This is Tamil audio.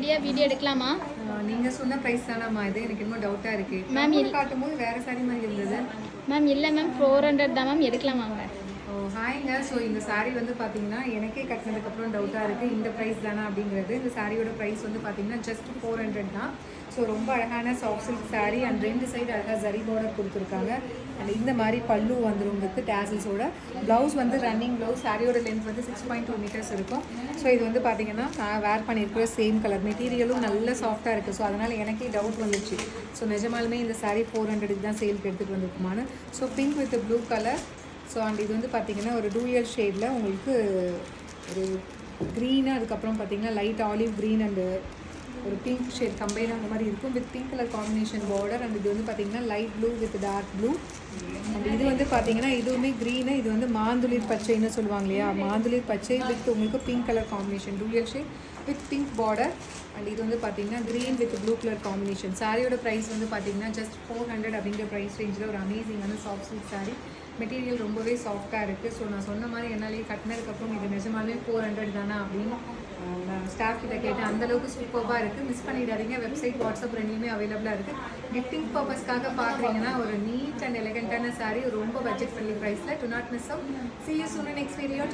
ரெடியா வீடியோ எடுக்கலாமா? நீங்கள் சொன்ன ப்ரைஸ் தானம்மா இது? எனக்கு இன்னும் டவுட்டாக இருக்குது மேம். காட்டும் போது வேறு சாரி மாதிரி இருந்தது மேம். இல்லை மேம், 400 தான் மேம். எடுக்கலாமாங்க? ஓ ஹாய்ங்க. ஸோ இந்த சாரீ வந்து பார்த்தீங்கன்னா எனக்கே கட்டினதுக்கப்புறம் டவுட்டாக இருக்குது இந்த ப்ரைஸ் தானே அப்படிங்கிறது. இந்த சாரியோட ப்ரைஸ் வந்து பார்த்தீங்கன்னா ஜஸ்ட் 400 தான். ஸோ ரொம்ப அழகான soft silk sari and 2 side அழகாக ஜரி பார்டர் கொடுத்துருக்காங்க. அண்ட் இந்த மாதிரி பல்லு வந்துடும் உங்களுக்கு டேசல்ஸோட. ப்ளவுஸ் வந்து ரன்னிங் ப்ளவுஸ். சாரியோட லென்த் வந்து 6.2 மீட்டர்ஸ் இருக்கும். ஸோ இது வந்து பார்த்தீங்கன்னா நான் வேர் பண்ணியிருக்கிற சேம் கலர் மெட்டீரியலும் நல்ல சாஃப்டாக இருக்குது. ஸோ அதனால் எனக்கே டவுட் வந்துச்சு. ஸோ நிஜமாலுமே இந்த சாரீ 400க்கு தான் சேலுக்கு எடுத்துகிட்டு வந்துருக்குமான்னு. So pink with blue colour. So and இது வந்து பார்த்திங்கன்னா ஒரு டூயல் ஷேடில் உங்களுக்கு ஒரு க்ரீனு, அதுக்கப்புறம் பார்த்திங்கன்னா லைட் ஆலிவ் க்ரீன் அண்டு ஒரு பிங்க் ஷேட் கம்பைன் அந்த மாதிரி இருக்கும் with pink colour combination border. And இது வந்து பார்த்திங்கன்னா light blue with dark blue. And இது வந்து பார்த்திங்கன்னா இதுவுமே க்ரீனு, இது வந்து மாந்துளிர் பச்சைன்னு சொல்லுவாங்க இல்லையா, மாந்துளிர் பச்சை வித் உங்களுக்கு pink colour combination dual shade with pink border. And இது வந்து பார்த்திங்கன்னா green with blue colour combination. சாரியோட ப்ரைஸ் வந்து பார்த்திங்கன்னா ஜஸ்ட் 400 அப்படிங்கிற ப்ரைஸ் ரேஞ்சில் ஒரு அமேசிங்கான சாஃப்ட் சில்க் சாரீ. மெட்டீரியல் ரொம்பவே சாஃப்டாக இருக்குது. ஸோ நான் சொன்ன மாதிரி என்னாலே கட்டினதுக்கப்புறம் இது நிஜமாலே 400 தானே அப்படின்னு நான் ஸ்டாஃப் கிட்ட கேட்டேன். அந்தளவுக்கு சூப்பராக இருக்குது. மிஸ் பண்ணிடாதீங்க. வெப்சைட், வாட்ஸ்அப் ரெண்டுமே அவைலபிளாக இருக்குது. கிஃப்டிங் பர்பஸ்க்காக பார்க்குறீங்கன்னா ஒரு நீட் அண்ட் எலகண்டான சாரீ ரொம்ப பட்ஜெட் ஃப்ரெண்ட்லி ப்ரைஸில். To not miss out. See you soon in next video.